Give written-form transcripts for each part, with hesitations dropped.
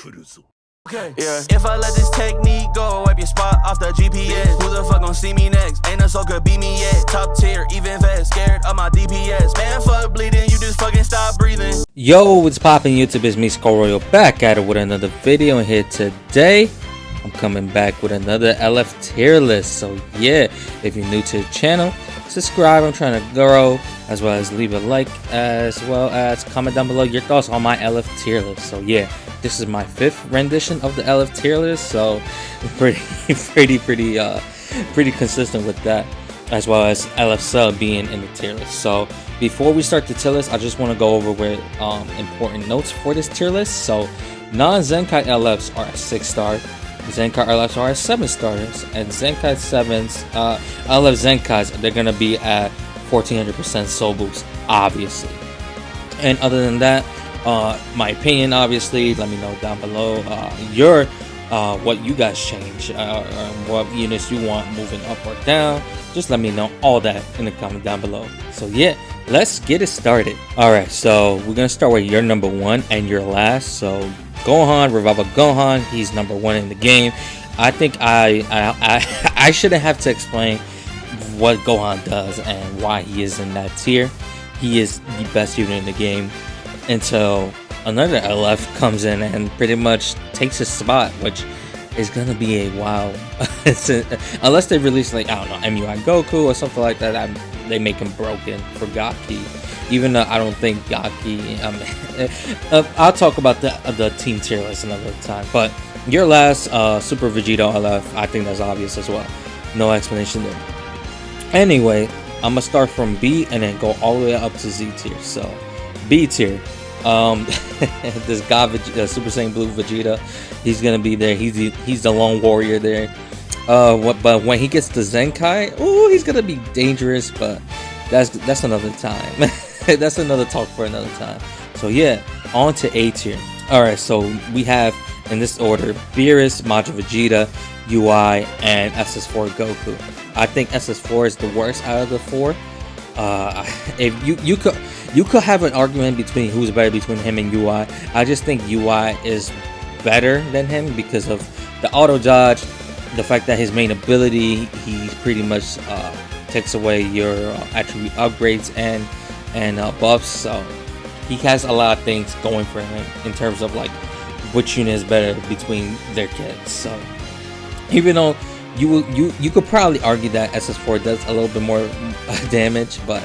Okay, yeah. If I let this technique go, wipe your spot off the GPS. Who the fuck gon' see me next? Ain't no soul could beat me yet. Top tier, even fast, scared of my DPS. Man, fuck bleeding, you just fucking stop breathing. Yo, what's poppin' YouTube? It's me, Skull Royal, back at it with another video. And here today, I'm coming back with another LF tier list. So yeah, if you're new to the channel, subscribe. I'm trying to grow, as well as leave a like, as well as comment down below your thoughts on my LF tier list. So yeah, this is my 5th rendition of the LF tier list, so pretty consistent with that, as well as LF sub being in the tier list. So before we start the tier list, I just want to go over with important notes for this tier list. So non-Zenkai LFs are at 6-star, Zenkai LFs are at 7 stars, and Zenkai 7s, LF Zenkais, they're gonna be at 1400% soul boost, obviously. And other than that, my opinion, obviously, let me know down below what you guys change, or what units you want moving up or down. Just let me know all that in the comment down below. So yeah, let's get it started. All right, so we're gonna start with your number 1 and your last. So Gohan, Revival Gohan, he's number 1 in the game. I think I shouldn't have to explain what Gohan does and why he is in that tier. He is the best unit in the game until another LF comes in and pretty much takes his spot, which is gonna be a while. Unless they release, like, I don't know, MUI Goku or something like that, they make him broken for Gaki. Even though I don't think Gaki, I'll talk about the team tier list another time. But your last Super Vegeta LF, I think that's obvious as well. No explanation there. Anyway, I'm gonna start from B and then go all the way up to Z tier. So B tier, this guy, Super Saiyan Blue Vegeta, he's gonna be there. He's the lone warrior there. But when he gets to Zenkai, oh, he's gonna be dangerous. But that's another time. That's another talk for another time. So yeah, on to A tier. All right, so we have in this order: Beerus, Majin Vegeta, UI, and SS4 Goku. I think SS4 is the worst out of the 4. If you could have an argument between who's better between him and UI. I just think UI is better than him because of the auto dodge, the fact that his main ability, he pretty much takes away your attribute upgrades and buffs. So he has a lot of things going for him in terms of like which unit is better between their kids. So even though you could probably argue that SS4 does a little bit more damage, but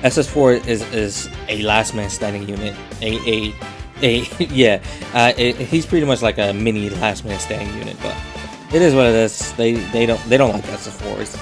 SS4 is a last man standing unit. He's pretty much like a mini last man standing unit, but it is what it is. They don't like SS4s.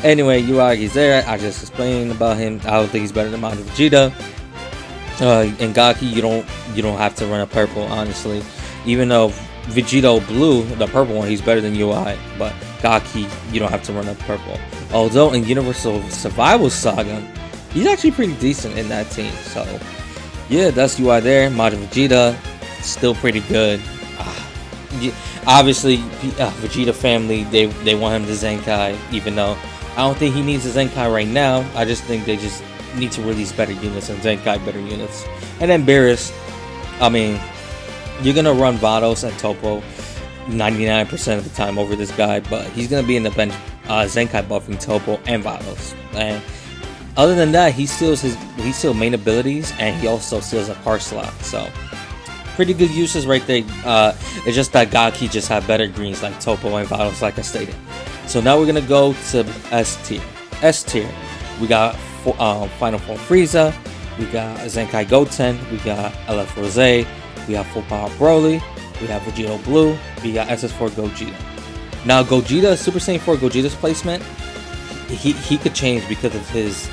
Anyway, UI, he's there. I just explained about him. I don't think he's better than Majin Vegeta. And Gaki, you don't have to run a purple, honestly. Even though Vegeta Blue, the purple one, he's better than UI, but Gaki, you don't have to run a purple. Although in Universal Survival Saga, he's actually pretty decent in that team. So yeah, that's UI there. Majin Vegeta, still pretty good. Obviously, Vegeta family, they want him to Zenkai, even though I don't think he needs a Zenkai right now. I just think they just need to release better units and Zenkai better units. And then Beerus, I mean, you're gonna run Vados and Topo 99% of the time over this guy, but he's gonna be in the bench Zenkai buffing Topo and Vados. And other than that, he steals main abilities, and he also steals a car slot. So pretty good uses right there. It's just that Gaki just have better greens like Topo and Vados, like I stated. So now we're gonna go to S tier. S tier, we got Final Form Frieza, we got Zenkai Goten, we got LF Rose, we have Full Power Broly, we have Vegeta Blue, we got SS4 Gogeta. Now Gogeta, Super Saiyan 4 Gogeta's placement, he could change because of his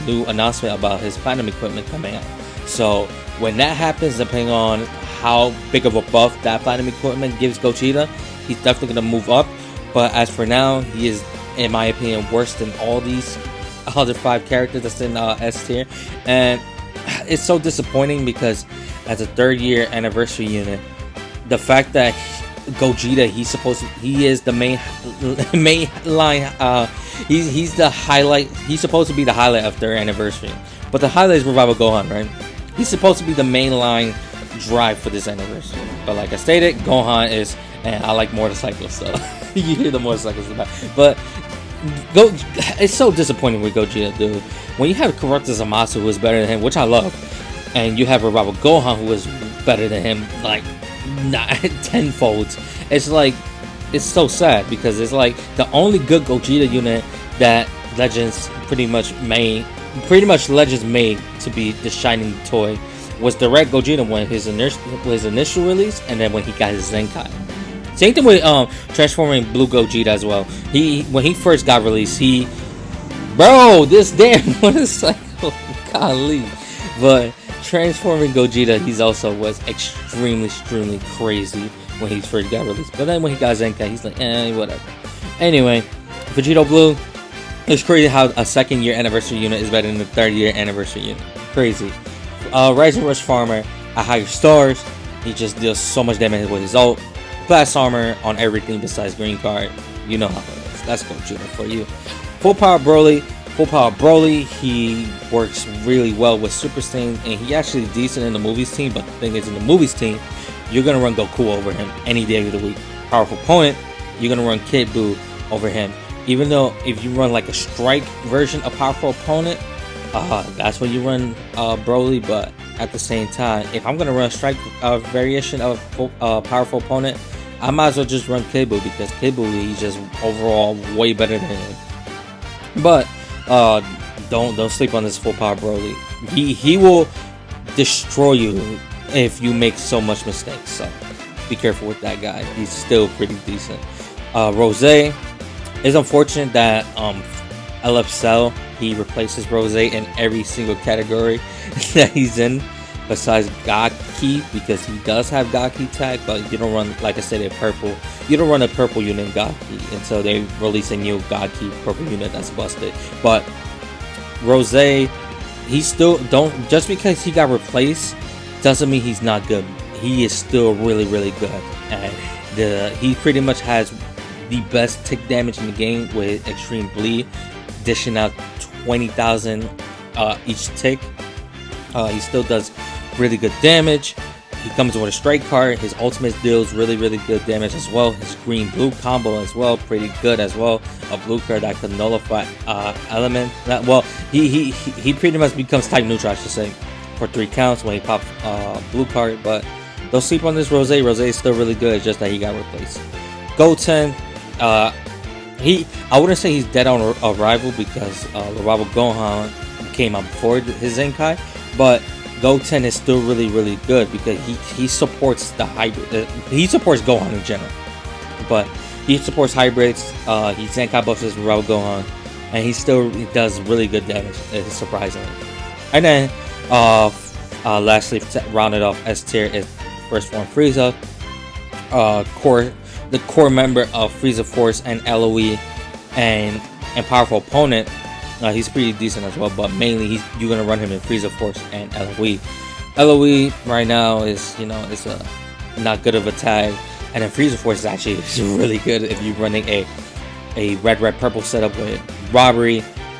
new announcement about his platinum equipment coming out. So when that happens, depending on how big of a buff that platinum equipment gives Gogeta, he's definitely going to move up. But as for now, he is, in my opinion, worse than all these other 5 characters that's in S tier. And it's so disappointing because as a 3rd year anniversary unit, the fact that Gogeta, he is the main line, he's the highlight. He's supposed to be the highlight of their anniversary, but the highlight is Revival Gohan, right? He's supposed to be the main line drive for this anniversary. But like I stated, Gohan is, and I like motorcycles, so you hear the motorcycles about. But it's so disappointing with Gogeta, dude. When you have corrupted Zamasu, who is better than him, which I love, and you have a rival Gohan who is better than him, like not tenfold. It's like, it's so sad because it's like the only good Gogeta unit that Legends pretty much Legends made to be the shining toy was the Red Gogeta one, his initial release, and then when he got his Zenkai. Same thing with transforming Blue Gogeta as well. When he first got released, this damn motorcycle, golly. But transforming Gogeta, he's also was extremely crazy when he first got released. But then when he got Zenkai, he's like, whatever. Anyway, Vegeta Blue. It's crazy how a 2nd year anniversary unit is better than the 3rd year anniversary unit. Crazy. Rising Rush Farmer at higher stars. He just deals so much damage with his ult. Blast armor on everything besides green card. You know how it is. That's Gogeta for you. Full power Broly. He works really well with Super Saiyan, and he actually decent in the movies team. But the thing is, in the movies team, you're gonna run Goku over him any day of the week. Powerful opponent, you're gonna run Kibbu over him. Even though if you run like a strike version of powerful opponent, that's when you run Broly. But at the same time, if I'm gonna run a strike variation of powerful opponent, I might as well just run Kibbu, because Kibbu, he's just overall way better than him. But don't sleep on this full power Broly. He will destroy you if you make so much mistakes. So be careful with that guy. He's still pretty decent. Rose, it's unfortunate that LF Cell, he replaces Rose in every single category that he's in, besides God Key, because he does have God Key tag, but you don't run, like I said, a purple. You don't run a purple unit in God Key until they release a new God Key purple unit that's busted. But Rose, he still just because he got replaced doesn't mean he's not good. He is still really good, and he pretty much has the best tick damage in the game with Extreme Bleed, dishing out 20,000 each tick. He still does really good damage. He comes with a strike card. His ultimate deals really good damage as well. His green blue combo as well, pretty good as well. A blue card that could nullify element. He pretty much becomes type neutral, I should say, for 3 counts when he pops blue card. But don't sleep on this Rose. Rose is still really good, just that he got replaced. Goten, I wouldn't say he's dead on arrival, because the rival Gohan came out before his Zenkai, but Goten is still really good because he supports the hybrid. He supports Gohan in general, but he supports hybrids. He Zenkai buffs his rival Gohan, and he does really good damage, surprisingly. And then lastly, to round it off, S tier is first form Frieza, the core member of Frieza Force and LOE, and powerful opponent. He's pretty decent as well, but mainly you're gonna run him in Frieza Force and LOE. LOE right now is not good of a tag, and then Frieza Force is actually really good if you're running a red purple setup with Robbery,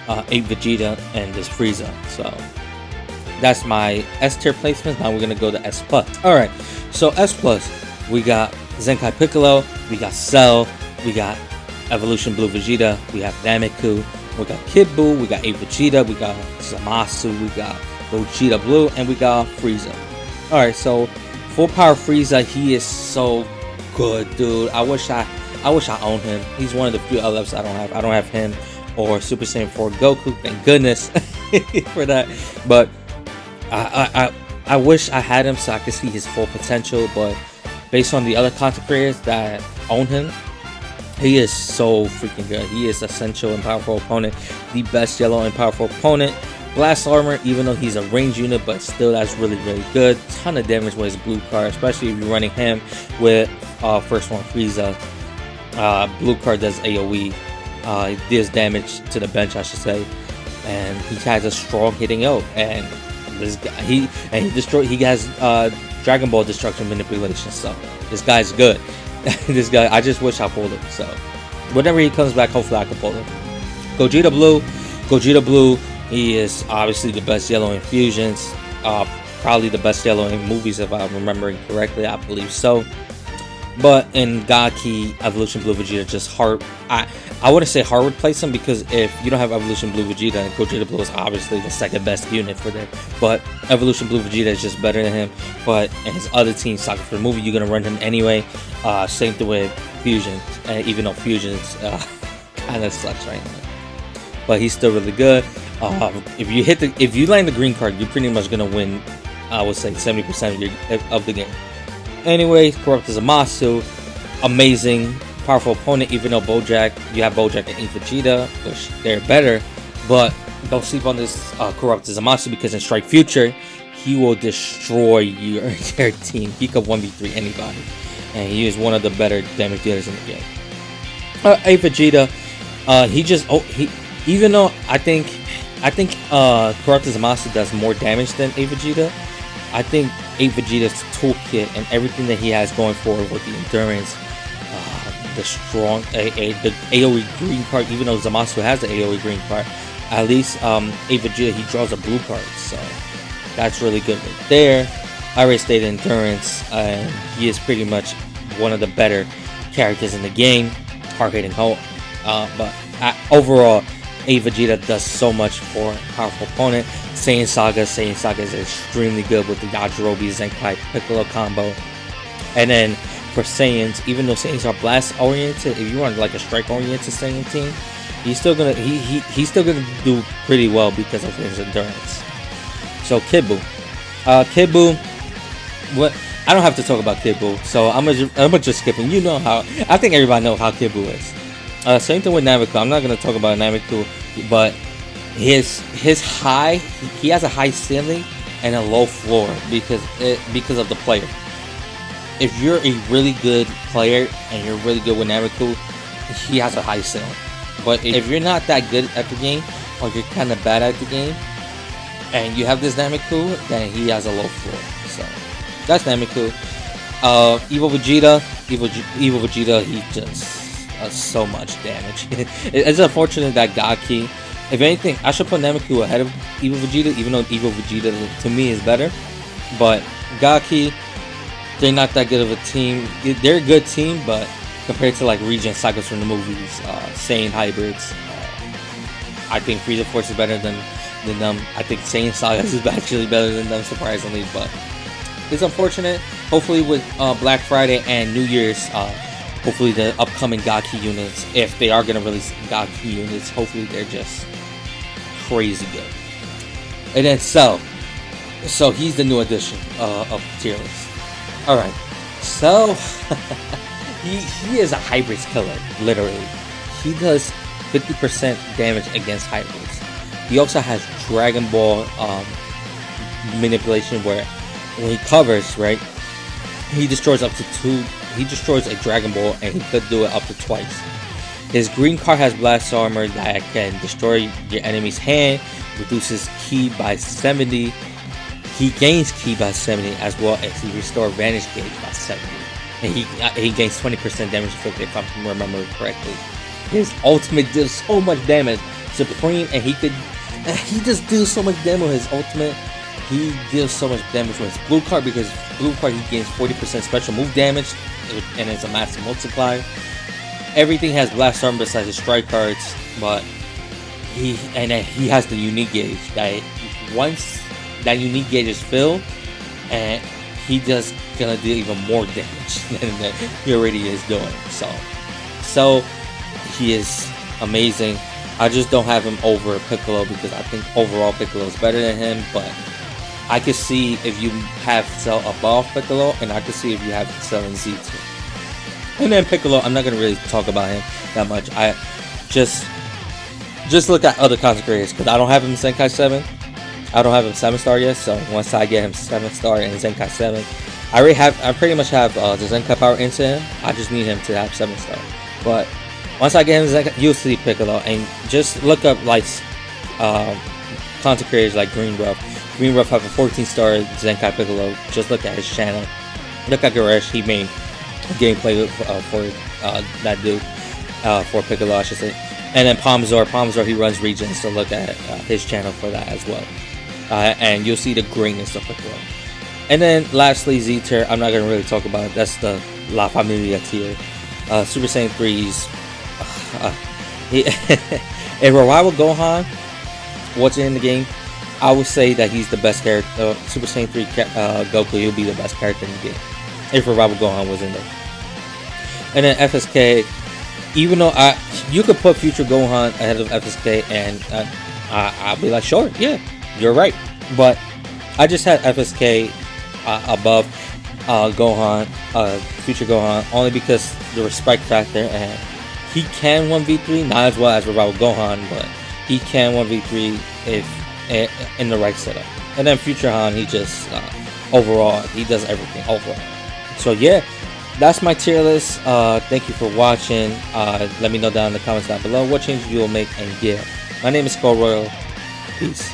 8 Vegeta, and this Frieza. So that's my S tier placements. Now we're gonna go to S plus. All right, so S plus, we got Zenkai Piccolo, we got Cell, we got Evolution Blue Vegeta, we have Nameku, we got Kibbu, we got 8 Vegeta, we got Zamasu, we got Gogeta Blue, and we got Frieza. Alright, so full power Frieza, he is so good, dude. I wish I owned him. He's one of the few LFs I don't have. I don't have him or Super Saiyan 4 Goku, thank goodness for that. But I wish I had him so I could see his full potential, but based on the other content creators that own him, he is so freaking good. He is essential and powerful opponent, the best yellow and powerful opponent. Blast armor, even though he's a range unit, but still that's really good. Ton of damage with his blue card, especially if you're running him with first one Frieza. Blue card does AoE, it deals damage to the bench, I should say, and he has a strong hitting ult. And this guy, he has Dragon Ball destruction manipulation, so this guy's good. This guy, I just wish I pulled him. So whenever he comes back, hopefully I can pull him. Gogeta Blue, he is obviously the best yellow infusions. probably the best yellow in movies, if I'm remembering correctly. I believe so. But in Gaki, Evolution Blue Vegeta just hard. I wouldn't say hard replace him, because if you don't have Evolution Blue Vegeta, Gogeta Blue is obviously the second best unit for them. But Evolution Blue Vegeta is just better than him. But in his other team, Saga for the movie, you're gonna run him anyway. Same thing with Fusion, even though Fusion's kind of sucks right now. But he's still really good. If you land the green card, you're pretty much gonna win. I would say 70% of the game. Anyway, Corrupted Zamasu, amazing, powerful opponent. Even though you have Bojack and Vegeta, which they're better, but don't sleep on this Corrupted Zamasu, because in Strike Future, he will destroy your team. He could 1v3 anybody, and he is one of the better damage dealers in the game. Vegeta, even though I think Corrupted Zamasu does more damage than Vegeta, I think Vegeta's toolkit and everything that he has going forward with the endurance, the strong, the AoE green card, even though Zamasu has the AoE green card, at least Vegeta, he draws a blue card, so that's really good right there. I already stated endurance, and he is pretty much one of the better characters in the game, hard-hitting Hulk, but overall, Vegeta does so much for a powerful opponent. Saiyan Saga is extremely good with the Yajirobe Zenkai Piccolo combo. And then for Saiyans, even though Saiyans are blast oriented, if you run like a strike oriented Saiyan team, he's still gonna do pretty well because of his endurance. So Kibbu, what? I don't have to talk about Kibbu, so I'm gonna just skip him. You know how I think everybody knows how Kibbu is. Same thing with Nameku. I'm not gonna talk about Nameku, but his high, he has a high ceiling and a low floor because of the player. If you're a really good player and you're really good with Nameku, he has a high ceiling. But if you're not that good at the game, or you're kind of bad at the game, and you have this Nameku, then he has a low floor. So that's Nameku. Evil Vegeta, he just so much damage. It's unfortunate that Gaki, if anything, I should put Nameku ahead of Evil Vegeta, even though Evil Vegeta to me is better. But Gaki, they're not that good of a team. They're a good team, but compared to like Region Sagas from the movies, Saiyan hybrids, I think Frieza Force is better than them. I think Saiyan Sagas is actually better than them, surprisingly, but it's unfortunate. Hopefully with Black Friday and New Year's, hopefully the upcoming Gaki units, if they are going to release Gaki units, hopefully they're just crazy good. And then so he's the new addition of tier list. Alright, so he is a hybrids killer, literally. He does 50% damage against hybrids. He also has Dragon Ball manipulation, where when he covers, right, he destroys up to 2. He destroys a Dragon Ball, and he could do it up to twice. His green card has blast armor that can destroy your enemy's hand, reduces ki by 70. He gains ki by 70, as well as he restores Vanish Gauge by 70. And he gains 20% damage inflicted, if I remember correctly. His ultimate does so much damage. Supreme, and he just deals so much damage with his ultimate. He deals so much damage with his blue card, because blue card he gains 40% special move damage, and it's a massive multiplier. Everything has blast armor besides his strike cards, but he has the unique gauge that once that unique gauge is filled, and he just gonna do even more damage than he already is doing. So he is amazing. I just don't have him over Piccolo, because I think overall Piccolo is better than him, but I could see if you have Cell above Piccolo, and I could see if you have Cell in Z2. And then Piccolo, I'm not going to really talk about him that much. I just look at other consecrators, because I don't have him in Zenkai 7. I don't have him 7-star yet, so once I get him 7-star in Zenkai 7, I pretty much have the Zenkai power into him. I just need him to have 7-star. But once I get him Zenkai, you'll see Piccolo, and just look up like consecrators like Green Ruff. Green Ruff have a 14-star Zenkai Piccolo. Just look at his channel. Look at Garesh. He made gameplay for that dude, for Piccolo, I should say. And then Palmzor, he runs regions, so look at his channel for that as well. And you'll see the greatness of Piccolo. And then lastly, Z tier. I'm not gonna really talk about it. That's the La Familia tier. Super Saiyan 3's. If Revival Gohan wasn't in the game, I would say that he's the best character. Super Saiyan 3 Goku, he'll be the best character in the game if Revival Gohan was in there. And then FSK, even though you could put Future Gohan ahead of FSK, and I'll be like, sure, yeah, you're right. But I just had FSK above Gohan, Future Gohan, only because the respect factor, and he can 1v3, not as well as Revival Gohan, but he can 1v3 if in the right setup. And then Future Han, he just overall, he does everything overall. So yeah, that's my tier list. Thank you for watching. Let me know down in the comments down below what changes you will make, and yeah, my name is Skull Royal. Peace.